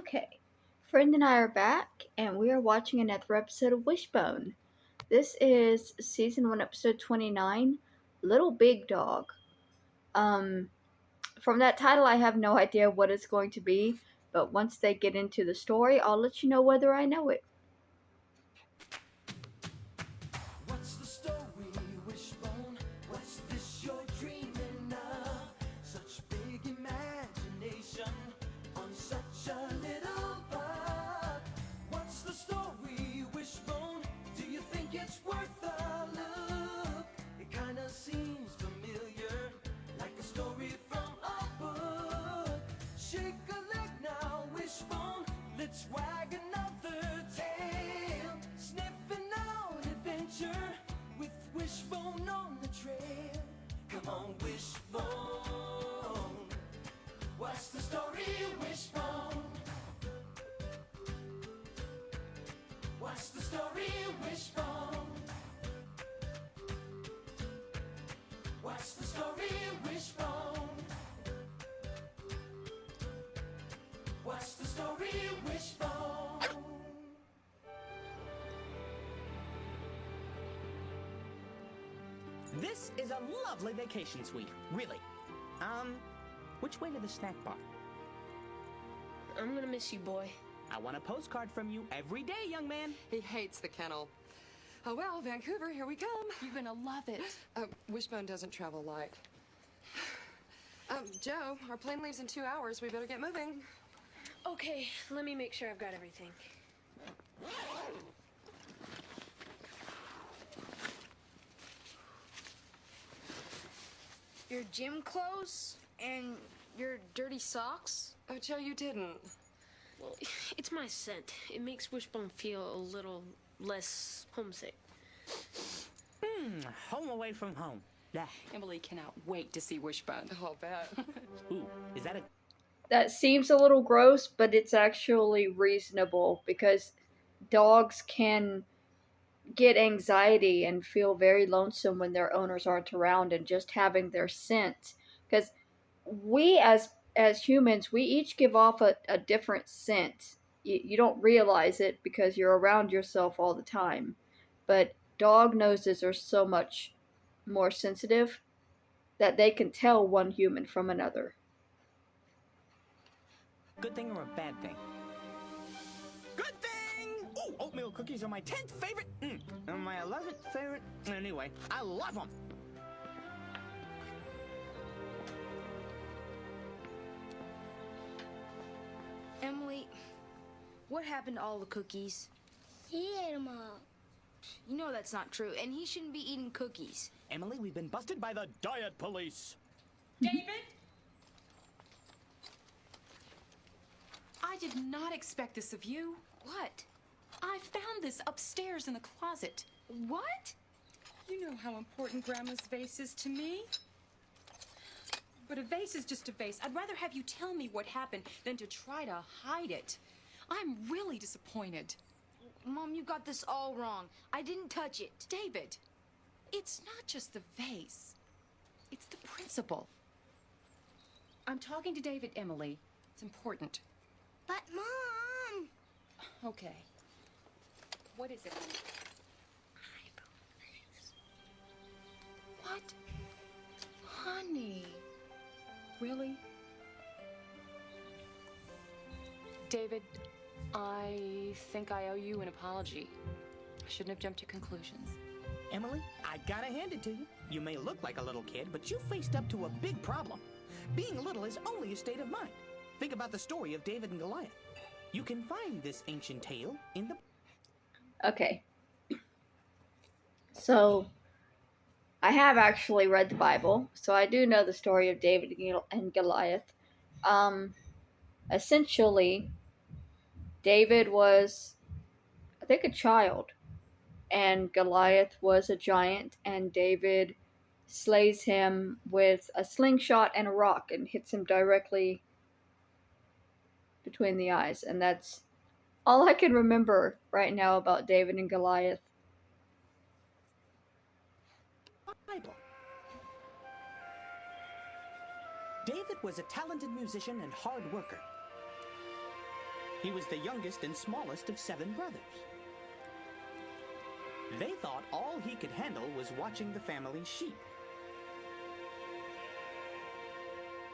Okay, friend and I are back, and we are watching another episode of Wishbone. This is season 1, episode 29, Little Big Dog. Um, from that title, I have no idea what it's going to be, but once they get into the story, I'll let you know whether I know it. What's the story, Wishbone? What's this you're dreaming of? Such big imagination on such a little bug. What's the story, Wishbone? Do you think it's worth a look? It kinda seems familiar, like a story from a book. Shake a leg now, Wishbone. Let's wag another tail. Sniffing out adventure with Wishbone on the trail. Come on, Wishbone. What's the story, Wishbone? What's the story, Wishbone? What's the story, Wishbone? What's the story, Wishbone? This is a lovely vacation suite, really. Which way to the snack bar? I'm gonna miss you, boy. I want a postcard from you every day, young man. He hates the kennel. Oh, well, Vancouver, here we come. You're gonna love it. Wishbone doesn't travel light. Joe, our plane leaves in 2 hours. We better get moving. Okay, let me make sure I've got everything. Your gym clothes and your dirty socks? Oh, Joe, you didn't. Well, it's my scent. It makes Wishbone feel a little less homesick. Home away from home. Yeah. Emily cannot wait to see Wishbone. I'll bet. Ooh, is that a... That seems a little gross, but it's actually reasonable because dogs can get anxiety and feel very lonesome when their owners aren't around, and just having their scent, because we as humans, we each give off a different scent. You don't realize it because you're around yourself all the time, but dog noses are so much more sensitive that they can tell one human from another. good thing or a bad thing? Good thing! Ooh, oatmeal cookies are my 10th favorite. And my 11th favorite. Anyway, I love them. Emily, what happened to all the cookies? He ate them all. You know that's not true, and he shouldn't be eating cookies. Emily, we've been busted by the diet police. David? I did not expect this of you. What? I found this upstairs in the closet. What? You know how important Grandma's vase is to me. But a vase is just a vase. I'd rather have you tell me what happened than to try to hide it. I'm really disappointed. Mom, you got this all wrong. I didn't touch it. David, it's not just the vase. It's the principle. I'm talking to David, Emily. It's important. But, Mom! Okay. What is it? What? Honey. Really? David, I think I owe you an apology. I shouldn't have jumped to conclusions. Emily, I gotta hand it to you. You may look like a little kid, but you faced up to a big problem. Being little is only a state of mind. Think about the story of David and Goliath. You can find this ancient tale in the... Okay. So, I have actually read the Bible, so I do know the story of David and Goliath. Essentially, David was, I think, a child, and Goliath was a giant, and David slays him with a slingshot and a rock and hits him directly between the eyes. And that's all I can remember right now about David and Goliath. Bible. David was a talented musician and hard worker. He was the youngest and smallest of 7 brothers. They thought all he could handle was watching the family's sheep.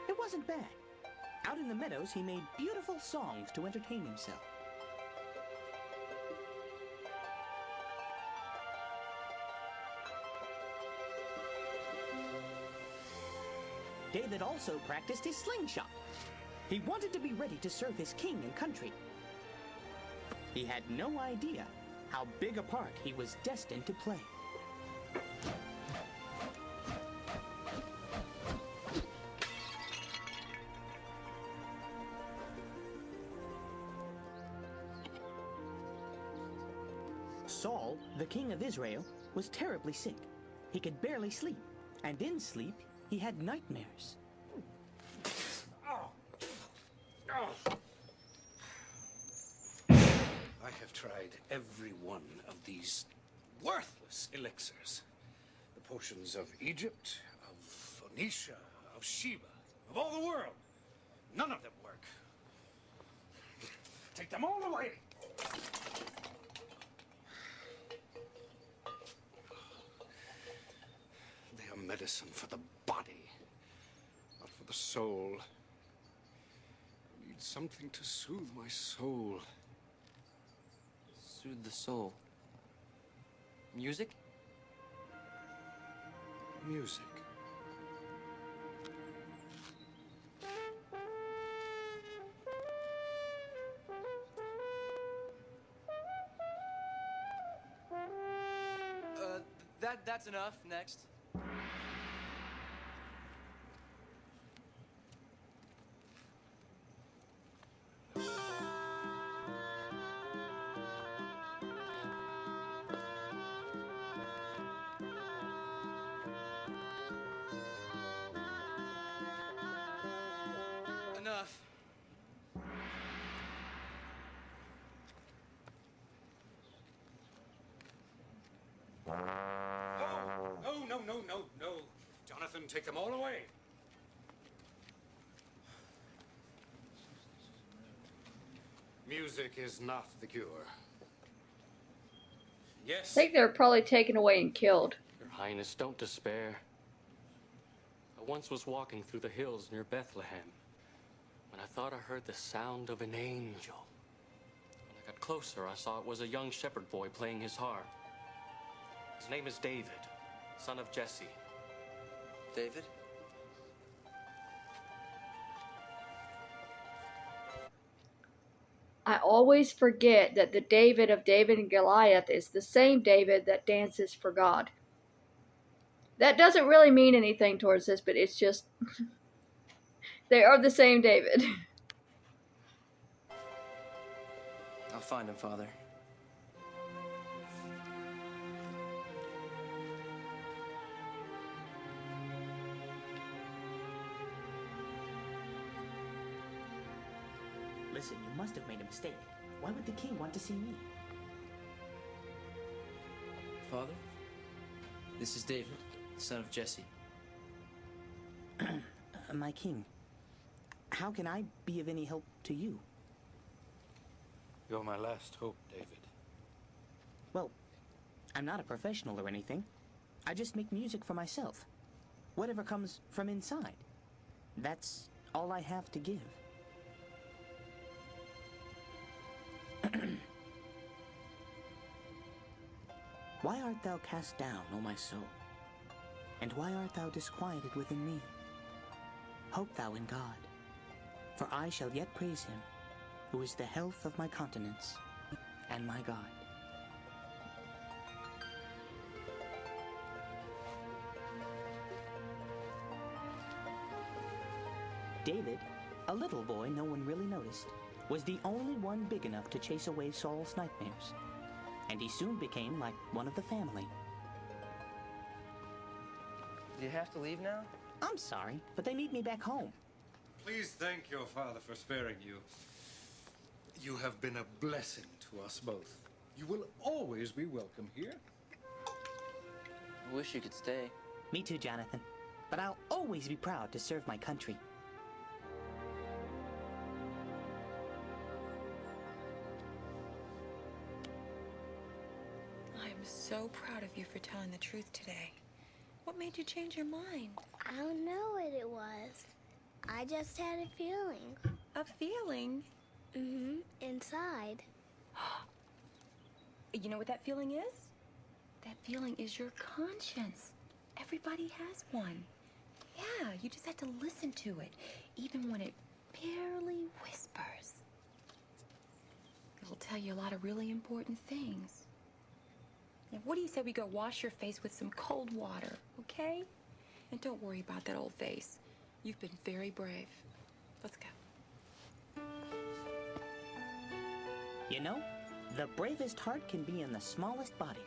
It wasn't bad. Out in the meadows, he made beautiful songs to entertain himself. David also practiced his slingshot. He wanted to be ready to serve his king and country. He had no idea how big a part he was destined to play. Saul, the king of Israel, was terribly sick. He could barely sleep, and in sleep, he had nightmares. I have tried every one of these worthless elixirs. The potions of Egypt, of Phoenicia, of Sheba, of all the world. None of them work. Take them all away! They are medicine for the body, not for the soul. I need something to soothe my soul. Soothe the soul. Music? Music. That's enough. Next. Enough. No. Jonathan, take them all away. Music is not the cure. Yes. I think they're probably taken away and killed. Your Highness, don't despair. I once was walking through the hills near Bethlehem when I thought I heard the sound of an angel. When I got closer, I saw it was a young shepherd boy playing his harp. His name is David, son of Jesse. David? I always forget that the David of David and Goliath is the same David that dances for God. That doesn't really mean anything towards this, but it's just they are the same David. I'll find him, Father. Listen, you must have made a mistake. Why would the king want to see me? Father, this is David, son of Jesse. My king, how can I be of any help to you? You're my last hope, David. Well, I'm not a professional or anything. I just make music for myself. Whatever comes from inside. That's all I have to give. Why art thou cast down, O my soul? And why art thou disquieted within me? Hope thou in God, for I shall yet praise him, who is the health of my countenance and my God. David, a little boy no one really noticed, was the only one big enough to chase away Saul's nightmares, and he soon became like one of the family. Do you have to leave now? I'm sorry, but they need me back home. Please thank your father for sparing you. You have been a blessing to us both. You will always be welcome here. I wish you could stay. Me too, Jonathan. But I'll always be proud to serve my country. was so proud of you for telling the truth today. What made you change your mind? I don't know what it was. I just had a feeling. A feeling? Mm-hmm. Inside. You know what that feeling is? That feeling is your conscience. Everybody has one. Yeah, you just have to listen to it, even when it barely whispers. It'll tell you a lot of really important things. Now, what do you say we go wash your face with some cold water, okay? And don't worry about that old face. You've been very brave. Let's go. You know, the bravest heart can be in the smallest body.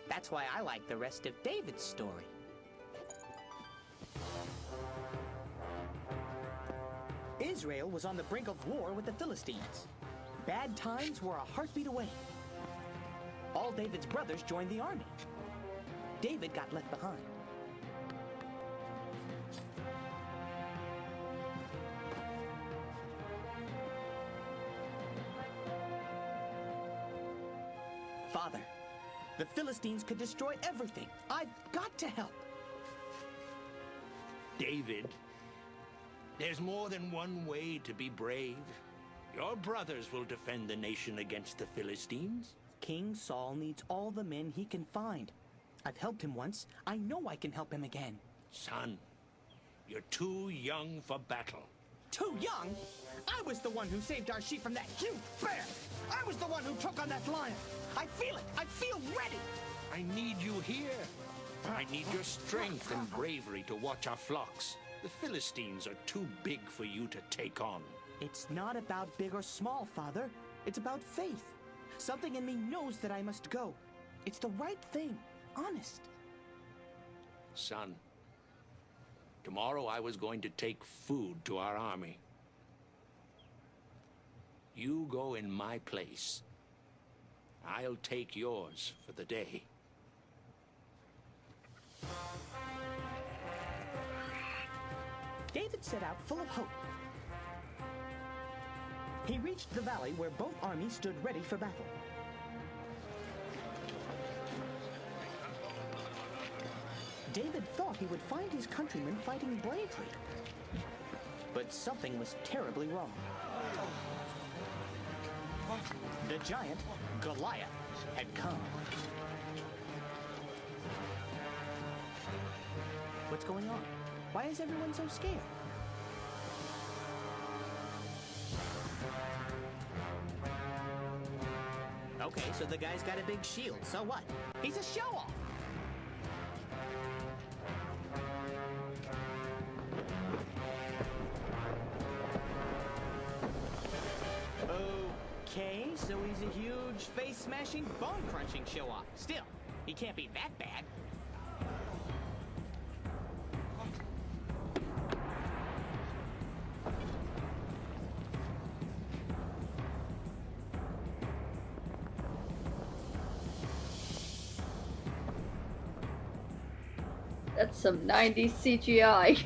That's why I like the rest of David's story. Israel was on the brink of war with the Philistines. Bad times were a heartbeat away. All David's brothers joined the army. David got left behind. Father, the Philistines could destroy everything. I've got to help. David, there's more than one way to be brave. Your brothers will defend the nation against the Philistines. King Saul needs all the men he can find. I've helped him once. I know I can help him again. Son, you're too young for battle. Too young? I was the one who saved our sheep from that huge bear. I was the one who took on that lion. I feel it. I feel ready. I need you here. I need your strength and bravery to watch our flocks. The Philistines are too big for you to take on. It's not about big or small, Father. It's about faith. Something in me knows that I must go. It's the right thing. Honest. Son, tomorrow I was going to take food to our army. You go in my place. I'll take yours for the day. David set out full of hope. He reached the valley where both armies stood ready for battle. David thought he would find his countrymen fighting bravely. But something was terribly wrong. The giant, Goliath, had come. What's going on? Why is everyone so scared? Okay, so the guy's got a big shield, so what? He's a show-off! Okay, so he's a huge, face-smashing, bone-crunching show-off. Still, he can't be that bad. That's some 90s CGI.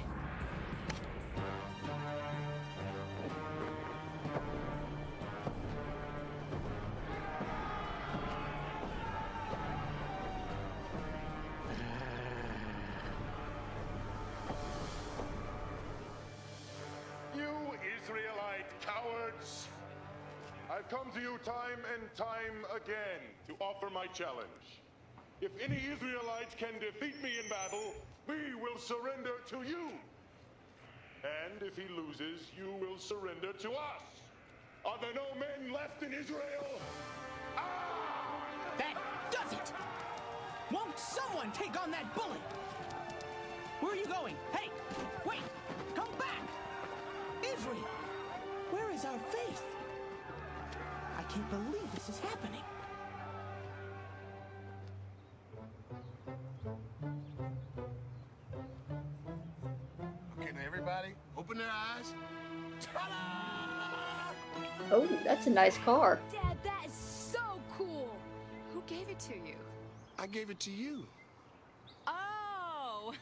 You Israelite cowards! I've come to you time and time again to offer my challenge. If any Israelites can defeat me in battle, we will surrender to you. And if he loses, you will surrender to us. Are there no men left in Israel? Ah! That does it! Won't someone take on that bully? Where are you going? Hey, wait! Come back! Israel! Where is our faith? I can't believe this is happening. Can everybody open their eyes? Ta-da! Oh, that's a nice car. Dad, that is so cool. Who gave it to you? I gave it to you. Oh,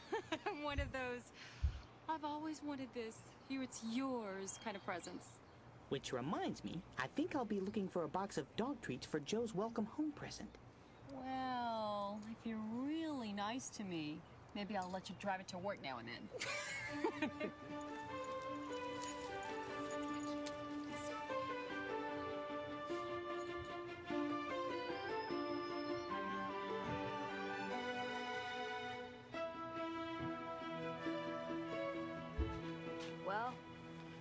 one of those, I've always wanted this, here it's yours kind of presents. Which reminds me, I think I'll be looking for a box of dog treats for Joe's welcome home present. Well, if you're really nice to me, maybe I'll let you drive it to work now and then. Well,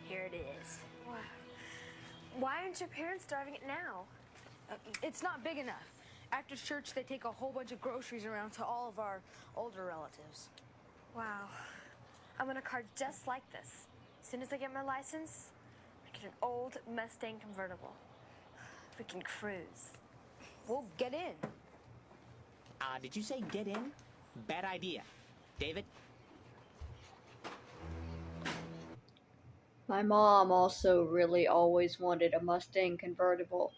here it is. Why aren't your parents driving it now? It's not big enough. After church, they take a whole bunch of groceries around to all of our older relatives. Wow. I want a car just like this. As soon as I get my license, I get an old Mustang convertible. We can cruise. We'll get in. Did you say get in? Bad idea. David? My mom also really always wanted a Mustang convertible,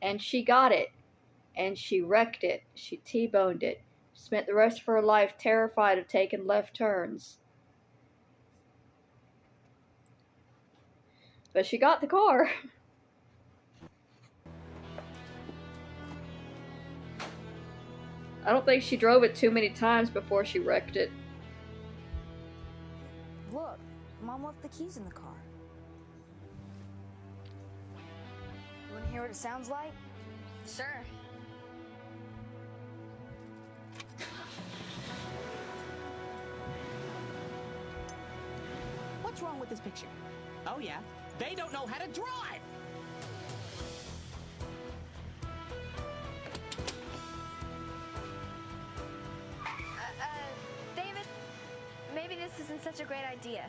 and she got it, and she wrecked it. She T-boned it. Spent the rest of her life terrified of taking left turns. But she got the car. I don't think she drove it too many times before she wrecked it. Look, Mom left the keys in the car. You want to hear what it sounds like? Sure. What's wrong with this picture? Oh, yeah? They don't know how to drive! David, maybe this isn't such a great idea.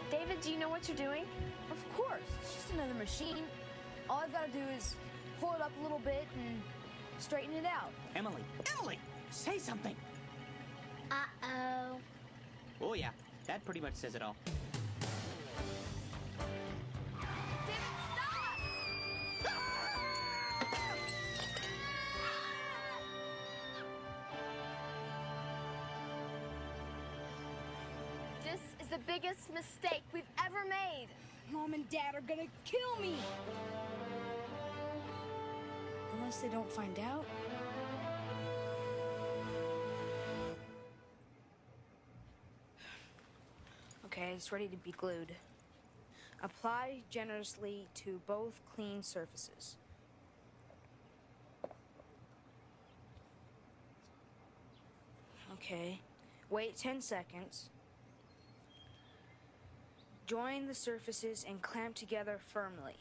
David, do you know what you're doing? Of course, it's just another machine. All I've got to do is pull it up a little bit and straighten it out. Emily! Emily! Say something! Uh-oh. Oh, yeah. That pretty much says it all. This is the biggest mistake we've ever made. Mom and Dad are gonna kill me! Unless they don't find out. Okay, it's ready to be glued. Apply generously to both clean surfaces. Okay, wait 10 seconds. Join the surfaces and clamp together firmly.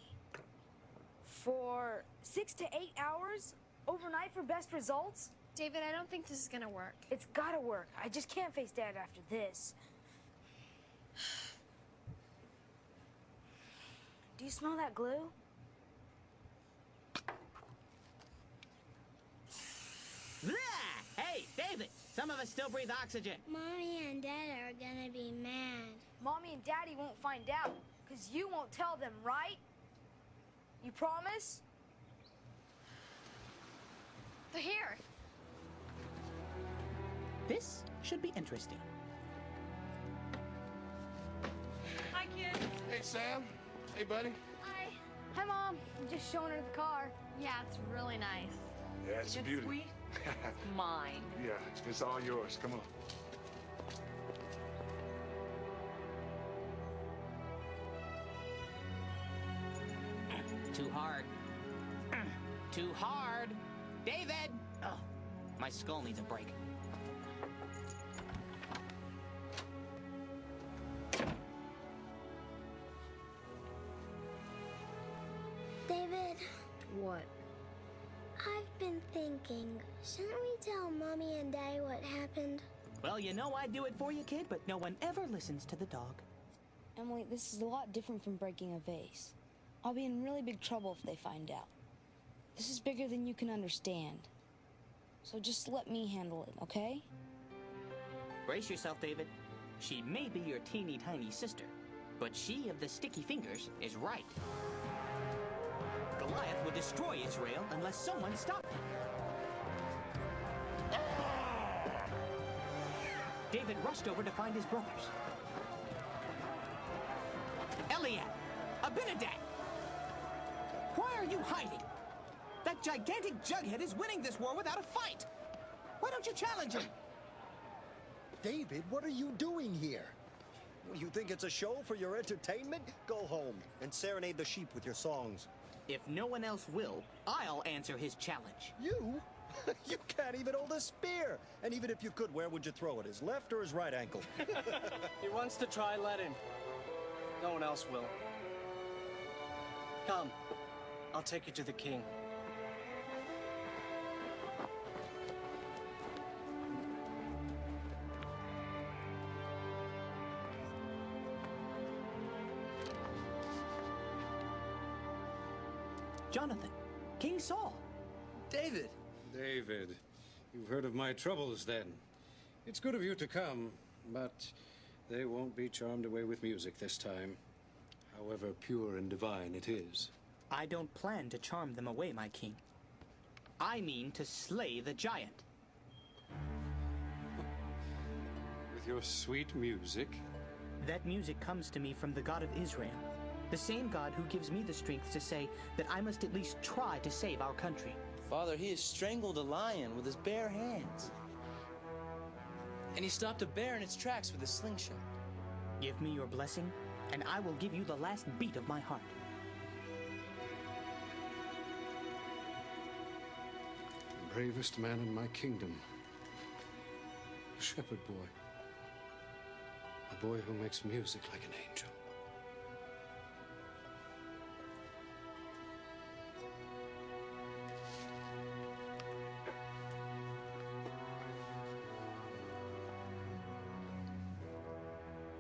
For 6 to 8 hours? Overnight for best results? David, I don't think this is gonna work. It's gotta work. I just can't face Dad after this. Do you smell that glue? Blah! Hey, David! Some of us still breathe oxygen. Mommy and Dad are gonna be mad. Mommy and Daddy won't find out, because you won't tell them, right? You promise? They're here. This should be interesting. Hi, kids. Hey, Sam. Hey, buddy. Hi. Hi, Mom. I'm just showing her the car. Yeah, it's really nice. Yeah, it's a beauty. Sweet. Mine. Yeah, it's all yours. Come on. Too hard. Too hard. David! Oh, my skull needs a break. David, What? I've been thinking, shouldn't we tell Mommy and Daddy what happened? Well, you know I do it for you, kid, but no one ever listens to the dog. Emily, this is a lot different from breaking a vase. I'll be in really big trouble if they find out. This is bigger than you can understand. So just let me handle it, okay? Brace yourself, David. She may be your teeny tiny sister, but she of the sticky fingers is right. Goliath would destroy Israel unless someone stopped him. David rushed over to find his brothers. Eliab! Abinadab! Why are you hiding? That gigantic Jughead is winning this war without a fight! Why don't you challenge him? David, what are you doing here? You think it's a show for your entertainment? Go home and serenade the sheep with your songs. If no one else will, I'll answer his challenge. You? You can't even hold a spear. And even if you could, where would you throw it? His left or his right ankle? He wants to try, let him. No one else will. Come, I'll take you to the king. Jonathan, King Saul. David. David, you've heard of my troubles then. It's good of you to come, but they won't be charmed away with music this time, however pure and divine it is. I don't plan to charm them away, my king. I mean to slay the giant. With your sweet music? That music comes to me from the God of Israel, the same God who gives me the strength to say that I must at least try to save our country. Father, he has strangled a lion with his bare hands. And he stopped a bear in its tracks with a slingshot. Give me your blessing, and I will give you the last beat of my heart. The bravest man in my kingdom. A shepherd boy. A boy who makes music like an angel.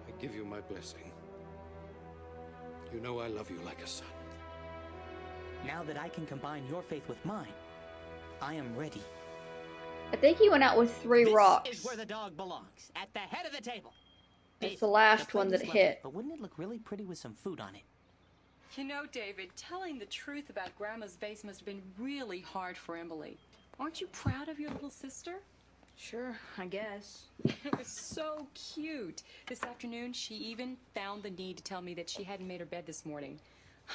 I give you my blessing. You know I love you like a son. Now that I can combine your faith with mine, I am ready. I think he went out with 3 rocks. This is where the dog belongs, at the head of the table. It's the last plate one that is lovely, hit. But wouldn't it look really pretty with some food on it? You know, David, telling the truth about Grandma's vase must have been really hard for Emily. Aren't you proud of your little sister? Sure, I guess. It was so cute. This afternoon, she even found the need to tell me that she hadn't made her bed this morning.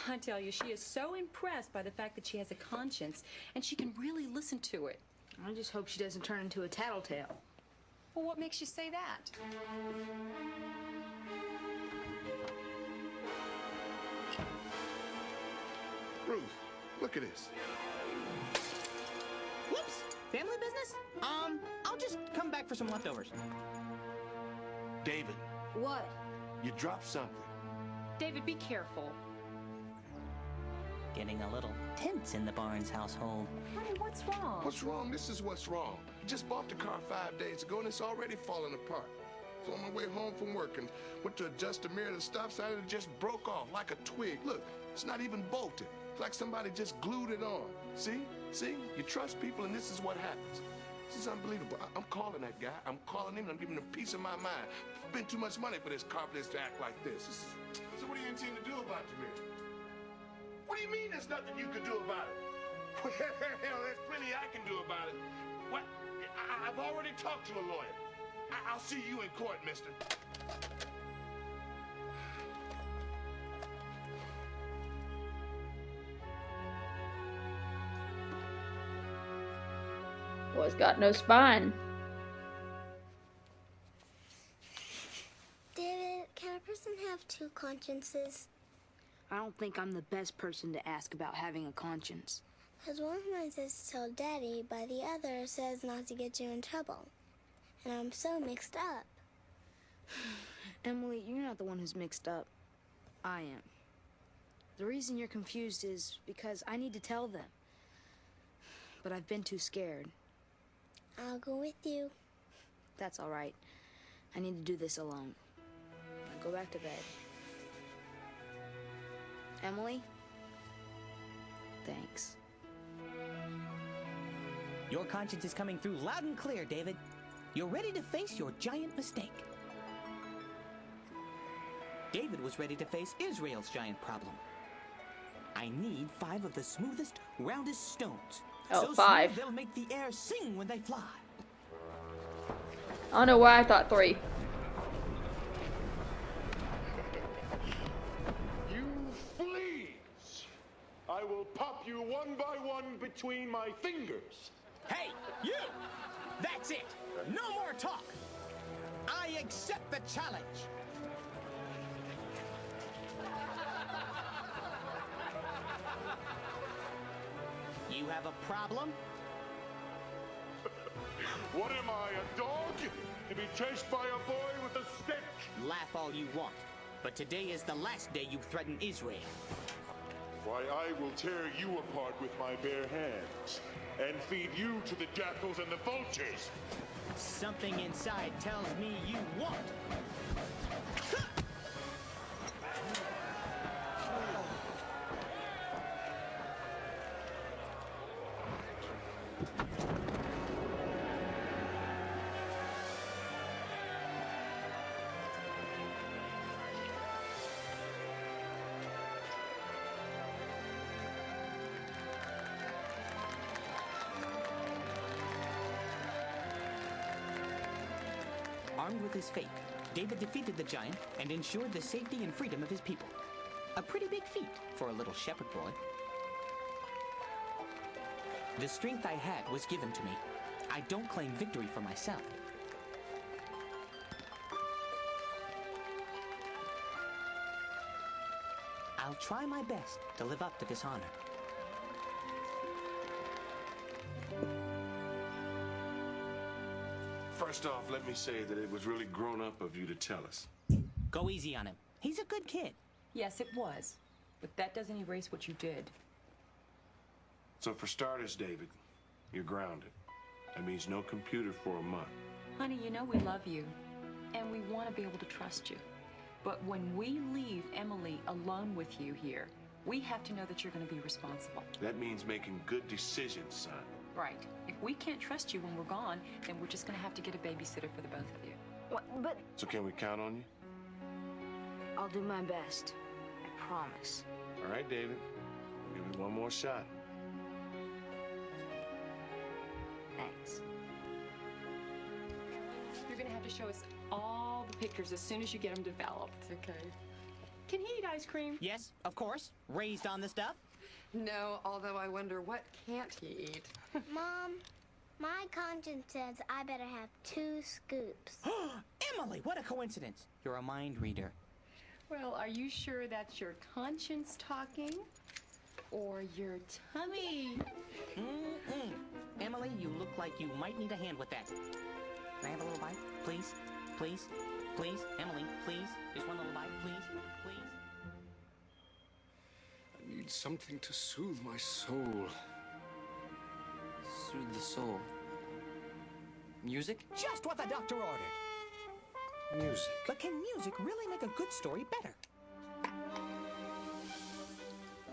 I tell you, she is so impressed by the fact that she has a conscience, and she can really listen to it. I just hope she doesn't turn into a tattletale. Well, what makes you say that? Ruth, look at this. Whoops! Family business? I'll just come back for some leftovers. David, What? you dropped something. David, be careful. Getting a little tense in the Barnes household. Honey, what's wrong? What's wrong? This is what's wrong. Just bought the car 5 days ago and it's already falling apart. So on my way home from work and went to adjust the mirror to the stop sign and it just broke off like a twig. Look, it's not even bolted. It's like somebody just glued it on. See? See? You trust people and this is what happens. This is unbelievable. I'm calling that guy. I'm calling him and I'm giving him a piece of my mind. Spent too much money for this carpenter to act like this. So what do you intend to do about the mirror? What do you mean there's nothing you can do about it? Well, there's plenty I can do about it. What? I've already talked to a lawyer. I'll see you in court, mister. Boy's got no spine. David, can a person have 2 consciences? I don't think I'm the best person to ask about having a conscience. Because one of mine says to tell Daddy, but the other says not to get you in trouble. And I'm so mixed up. Emily, you're not the one who's mixed up. I am. The reason you're confused is because I need to tell them. But I've been too scared. I'll go with you. That's all right. I need to do this alone. Now go back to bed. Emily? Thanks. Your conscience is coming through loud and clear, David. You're ready to face your giant mistake. David was ready to face Israel's giant problem. I need 5 of the smoothest, roundest stones. Oh, so 5. smooth they'll make the air sing when they fly. I don't know why I thought 3. You fleas! I will pop you one by one between my fingers. Hey, you! That's it! No more talk! I accept the challenge! You have a problem? What am I, a dog? To be chased by a boy with a stick? Laugh all you want, but today is the last day you threaten Israel. Why, I will tear you apart with my bare hands and feed you to the jackals and the vultures. Something inside tells me you won't. Armed with his faith, David defeated the giant and ensured the safety and freedom of his people. A pretty big feat for a little shepherd boy. The strength I had was given to me. I don't claim victory for myself. I'll try my best to live up to this honor. First off, let me say that it was really grown up of you to tell us. Go easy on him. He's a good kid. Yes, it was. But that doesn't erase what you did. So for starters, David, you're grounded. That means no computer for a month. Honey, you know we love you. And we want to be able to trust you. But when we leave Emily alone with you here, we have to know that you're going to be responsible. That means making good decisions, son. Right. If we can't trust you when we're gone, then we're just going to have to get a babysitter for the both of you. But So can we count on you? I'll do my best. I promise. All right, David. Give it one more shot. Thanks. You're going to have to show us all the pictures as soon as you get them developed, okay? Can he eat ice cream? Yes, of course. Raised on the stuff. No, although I wonder what can't he eat? Mom, my conscience says I better have 2 scoops. Emily, what a coincidence. You're a mind reader. Well, are you sure that's your conscience talking? Or your tummy? Emily, you look like you might need a hand with that. Can I have a little bite? Please? Please? Please? Emily, please? Just one little bite, please? Please? I need something to soothe my soul. Soothe the soul. Music? Just what the doctor ordered. Music. But can music really make a good story better?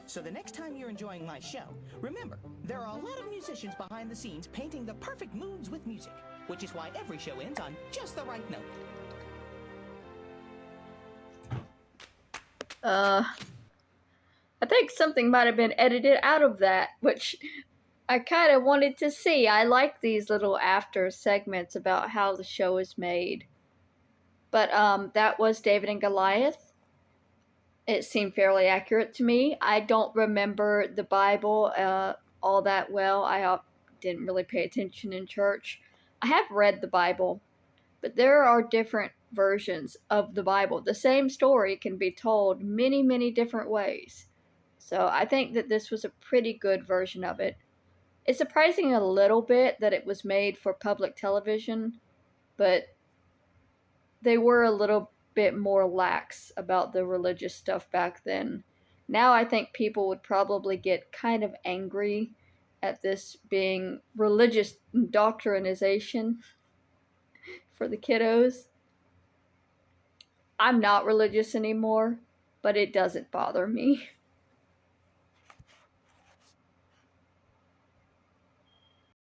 So the next time you're enjoying my show, remember, there are a lot of musicians behind the scenes painting the perfect moods with music, which is why every show ends on just the right note. I think something might have been edited out of that, which I kind of wanted to see. I like these little after segments about how the show is made. But that was David and Goliath. It seemed fairly accurate to me. I don't remember the Bible all that well. I didn't really pay attention in church. I have read the Bible, but there are different versions of the Bible. The same story can be told many, many different ways. So I think that this was a pretty good version of it. It's surprising a little bit that it was made for public television, but they were a little bit more lax about the religious stuff back then. Now I think people would probably get kind of angry at this being religious indoctrination for the kiddos. I'm not religious anymore, but it doesn't bother me.